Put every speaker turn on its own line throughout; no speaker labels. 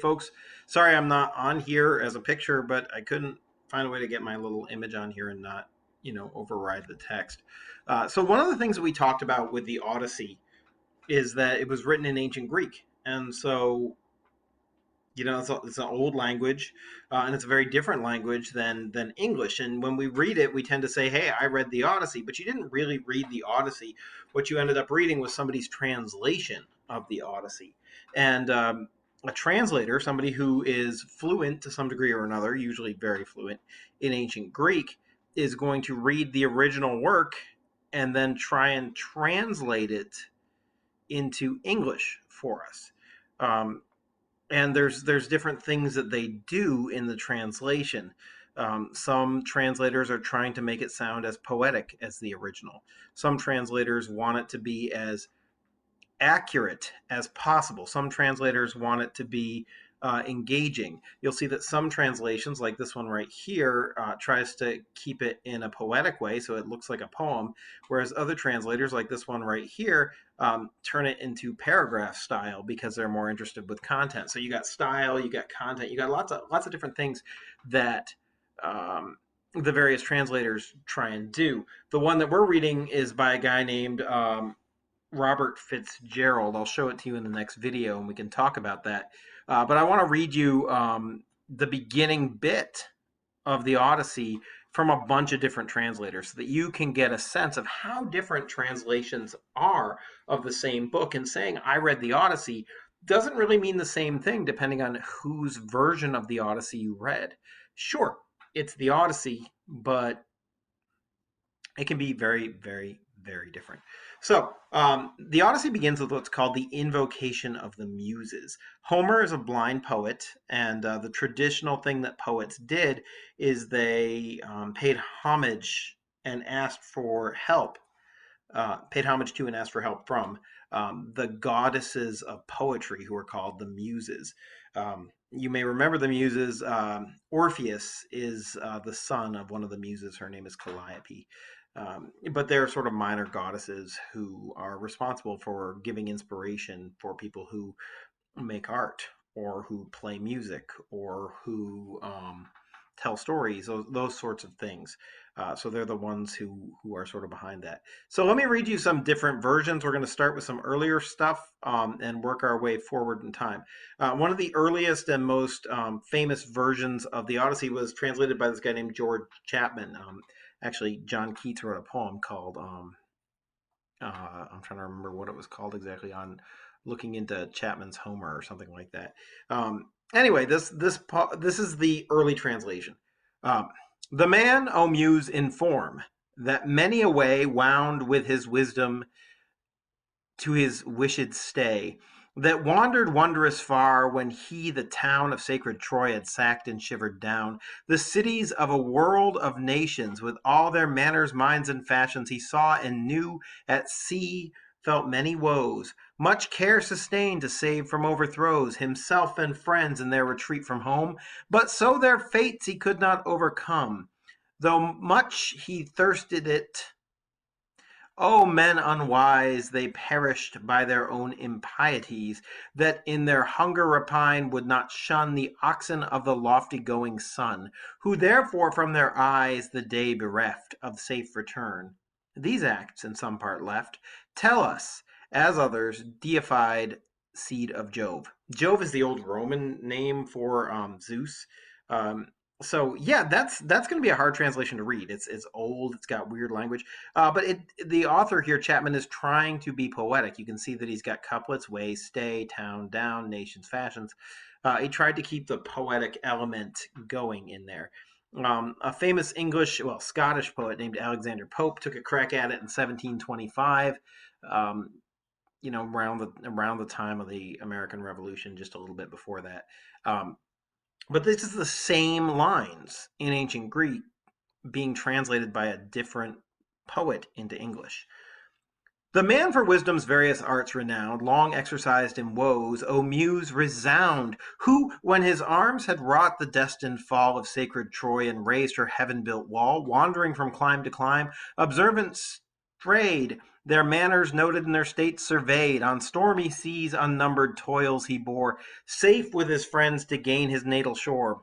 Folks, sorry I'm not on here as a picture, but I couldn't find a way to get my little image on here and not, override the text. So one of the things that we talked about with the Odyssey is that it was written in ancient Greek, and so it's an old language, and it's a very different language than English. And when we read it, we tend to say, "Hey, I read the Odyssey," but you didn't really read the Odyssey. What you ended up reading was somebody's translation of the Odyssey, and a translator, somebody who is fluent to some degree or another, usually very fluent in ancient Greek, is going to read the original work and then try and translate it into English for us. And there's different things that they do in the translation. Some translators are trying to make it sound as poetic as the original. Some translators want it to be as accurate as possible. Some translators want it to be engaging. You'll see that some translations, like this one right here, tries to keep it in a poetic way so it looks like a poem, whereas other translators, like this one right here, turn it into paragraph style because they're more interested with content. So you got style, you got content, you got lots of different things that the various translators try and do. The one that we're reading is by a guy named Robert Fitzgerald. I'll show it to you in the next video and we can talk about that. But I want to read you the beginning bit of the Odyssey from a bunch of different translators so that you can get a sense of how different translations are of the same book. And saying I read the Odyssey doesn't really mean the same thing depending on whose version of the Odyssey you read. Sure, it's the Odyssey, but it can be very, very, very different. So the Odyssey begins with what's called the Invocation of the Muses. Homer is a blind poet, and the traditional thing that poets did is they paid homage and asked for help, paid homage to and asked for help from the goddesses of poetry who are called the Muses. You may remember the Muses. Orpheus is the son of one of the Muses. Her name is Calliope. But they're sort of minor goddesses who are responsible for giving inspiration for people who make art or who play music or who tell stories, those sorts of things. So they're the ones who are sort of behind that. So let me read you some different versions. We're going to start with some earlier stuff and work our way forward in time. One of the earliest and most famous versions of the Odyssey was translated by this guy named George Chapman. Actually, John Keats wrote a poem called, I'm trying to remember what it was called exactly, on looking into Chapman's Homer or something like that. Anyway, this is the early translation. The man, O Muse, inform that many a way wound with his wisdom to his wished stay, that wandered wondrous far when he the town of sacred Troy had sacked and shivered down. The cities of a world of nations, with all their manners, minds, and fashions, he saw and knew at sea, felt many woes, much care sustained to save from overthrows himself and friends in their retreat from home, but so their fates he could not overcome, though much he thirsted it. O men unwise, they perished by their own impieties, that in their hunger repine would not shun the oxen of the lofty going sun, who therefore from their eyes the day bereft of safe return. These acts in some part left tell us, as others, deified seed of Jove. Jove is the old Roman name for Zeus. So yeah, that's going to be a hard translation to read. It's old. It's got weird language. But the author here, Chapman, is trying to be poetic. You can see that he's got couplets: way, stay, town, down, nations, fashions. He tried to keep the poetic element going in there. A famous Scottish poet named Alexander Pope took a crack at it in 1725. Around the time of the American Revolution, just a little bit before that. But this is the same lines in ancient Greek being translated by a different poet into English. The man for wisdom's various arts renowned, long exercised in woes, O Muse, resound, who, when his arms had wrought the destined fall of sacred Troy and raised her heaven-built wall, wandering from clime to clime, observant strayed, their manners noted and their states surveyed. On stormy seas unnumbered toils he bore, safe with his friends to gain his natal shore.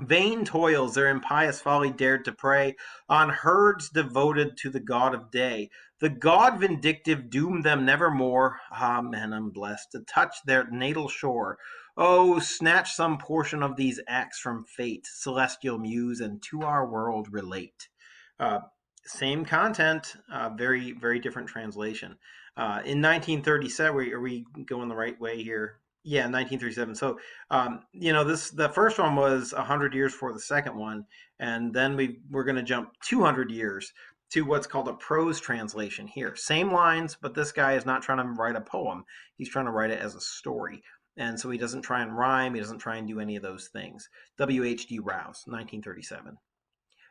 Vain toils their impious folly dared to prey on herds devoted to the god of day. The god vindictive doomed them nevermore, ah, men unblessed, to touch their natal shore. Oh, snatch some portion of these acts from fate, celestial muse, and to our world relate. Uh, Same content, very, very different translation. In 1937, are we going the right way here? Yeah, 1937. So the first one was 100 years before the second one, and then we're going to jump 200 years to what's called a prose translation here. Same lines, but this guy is not trying to write a poem. He's trying to write it as a story. And so he doesn't try and rhyme. He doesn't try and do any of those things. W.H.D. Rouse, 1937.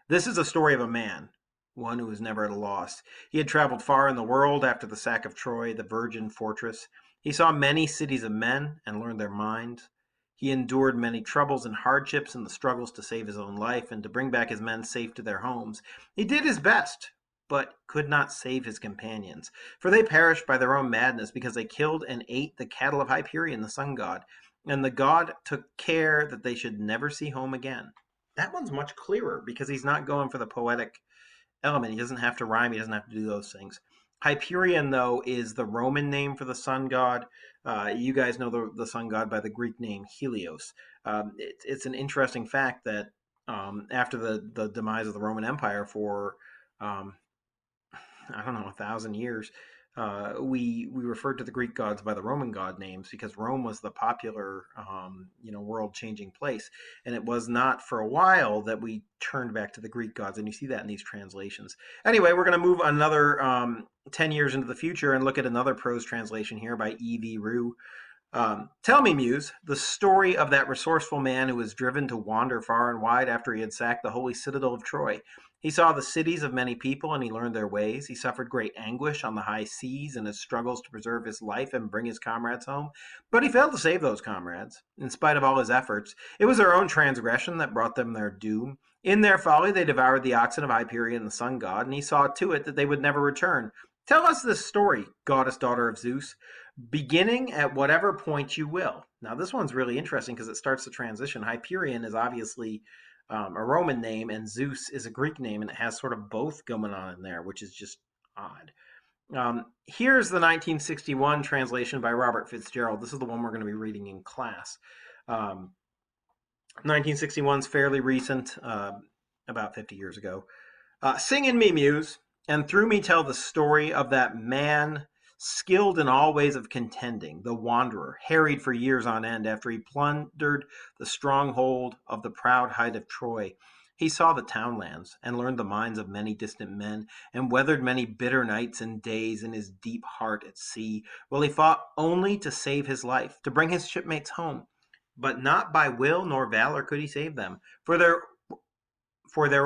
This is a story of a man, one who was never at a loss. He had traveled far in the world after the sack of Troy, the virgin fortress. He saw many cities of men and learned their minds. He endured many troubles and hardships in the struggles to save his own life and to bring back his men safe to their homes. He did his best, but could not save his companions, for they perished by their own madness because they killed and ate the cattle of Hyperion, the sun god, and the god took care that they should never see home again. That one's much clearer because he's not going for the poetic element. He doesn't have to rhyme. He doesn't have to do those things. Hyperion, though, is the Roman name for the sun god. You guys know the sun god by the Greek name Helios. It's an interesting fact that after the demise of the Roman Empire for, I don't know, 1,000 years, we referred to the Greek gods by the Roman god names because Rome was the popular, world-changing place. And it was not for a while that we turned back to the Greek gods, and you see that in these translations. Anyway, we're going to move another 10 years into the future and look at another prose translation here by E.V. Rue. Tell me, Muse, the story of that resourceful man who was driven to wander far and wide after he had sacked the holy citadel of Troy. He saw the cities of many people and he learned their ways. He suffered great anguish on the high seas in his struggles to preserve his life and bring his comrades home. But he failed to save those comrades, in spite of all his efforts. It was their own transgression that brought them their doom. In their folly, they devoured the oxen of Hyperion, the sun god, and he saw to it that they would never return. Tell us this story, goddess daughter of Zeus, beginning at whatever point you will. Now, this one's really interesting because it starts the transition. Hyperion is obviously a Roman name, and Zeus is a Greek name, and it has sort of both going on in there, which is just odd. Here's the 1961 translation by Robert Fitzgerald. This is the one we're going to be reading in class. 1961 is fairly recent, about 50 years ago. Sing in me, Muse, and through me tell the story of that man skilled in all ways of contending, the wanderer, harried for years on end after he plundered the stronghold of the proud height of Troy. He saw the townlands and learned the minds of many distant men and weathered many bitter nights and days in his deep heart at sea, while he fought only to save his life, to bring his shipmates home. But not by will nor valor could he save them, for their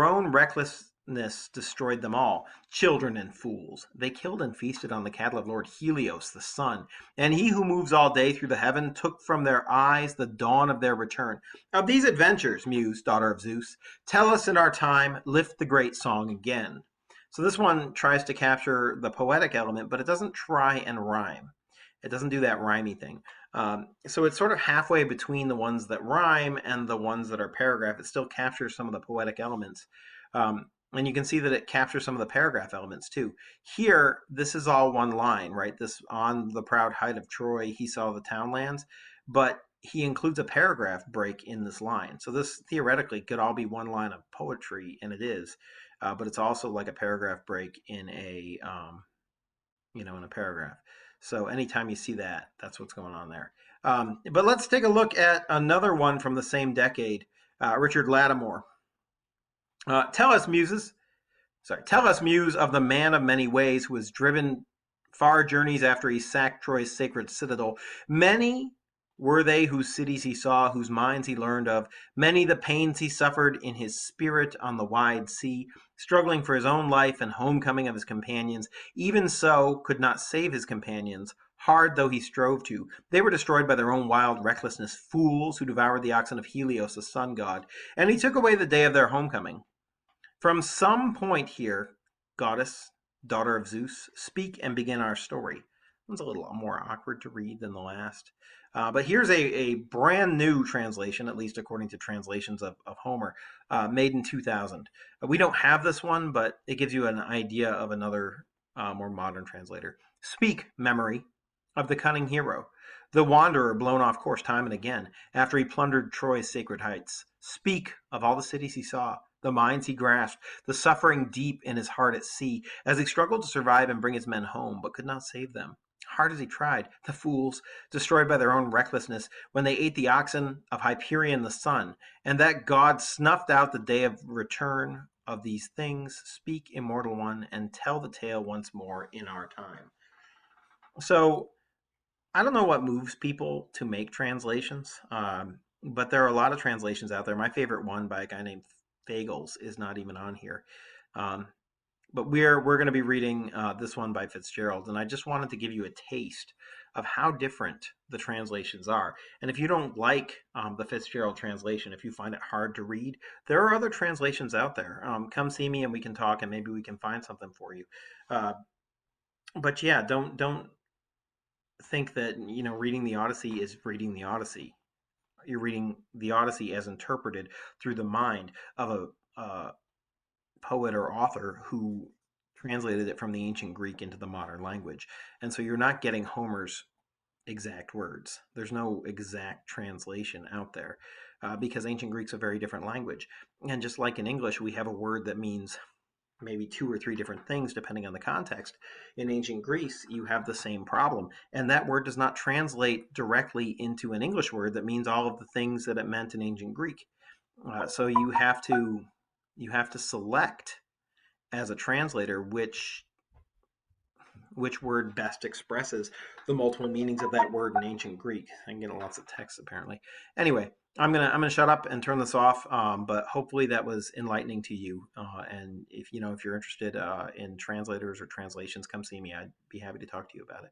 own recklessness destroyed them all, children and fools. They killed and feasted on the cattle of Lord Helios, the sun, and he who moves all day through the heaven took from their eyes the dawn of their return. Of these adventures, Muse, daughter of Zeus, tell us in our time, lift the great song again. So this one tries to capture the poetic element, but it doesn't try and rhyme. It doesn't do that rhymey thing. So it's sort of halfway between the ones that rhyme and the ones that are paragraph. It still captures some of the poetic elements. And you can see that it captures some of the paragraph elements too. Here, this is all one line, right? This on the proud height of Troy, he saw the townlands, but he includes a paragraph break in this line. So this theoretically could all be one line of poetry, and it is, but it's also like a paragraph break in a, in a paragraph. So anytime you see that, that's what's going on there. But let's take a look at another one from the same decade, Richard Lattimore. Tell us, Muse, of the man of many ways who was driven far journeys after he sacked Troy's sacred citadel. Many were they whose cities he saw, whose minds he learned of. Many the pains he suffered in his spirit on the wide sea, struggling for his own life and homecoming of his companions. Even so, could not save his companions, hard though he strove to. They were destroyed by their own wild recklessness, fools who devoured the oxen of Helios, the sun god. And he took away the day of their homecoming. From some point here, goddess daughter of Zeus, speak and begin our story. One's a little more awkward to read than the last. But here's a brand new translation, at least according to translations of Homer, made in 2000. We don't have this one, but it gives you an idea of another more modern translator. Speak, memory, of the cunning hero, the wanderer blown off course time and again after he plundered Troy's sacred heights. Speak of all the cities he saw, the mines he grasped, the suffering deep in his heart at sea, as he struggled to survive and bring his men home, but could not save them. Hard as he tried, the fools, destroyed by their own recklessness, when they ate the oxen of Hyperion the sun, and that god snuffed out the day of return of these things, speak, immortal one, and tell the tale once more in our time. So I don't know what moves people to make translations, but there are a lot of translations out there. My favorite one by a guy named Fagles is not even on here. Um, but we're going to be reading this one by Fitzgerald, and I just wanted to give you a taste of how different the translations are. And if you don't like the Fitzgerald translation, if you find it hard to read, there are other translations out there. Come see me, and we can talk, and maybe we can find something for you. But yeah, don't think that reading the Odyssey is reading the Odyssey. You're reading the Odyssey as interpreted through the mind of a poet or author who translated it from the ancient Greek into the modern language. And so you're not getting Homer's exact words. There's no exact translation out there because ancient Greek's a very different language. And just like in English, we have a word that means maybe two or three different things depending on the context. In ancient Greece, you have the same problem. And that word does not translate directly into an English word that means all of the things that it meant in ancient Greek. So you have to select as a translator which word best expresses the multiple meanings of that word in ancient Greek. I'm getting lots of text apparently. Anyway, I'm gonna shut up and turn this off. But hopefully that was enlightening to you. And if you're interested in translators or translations, come see me. I'd be happy to talk to you about it.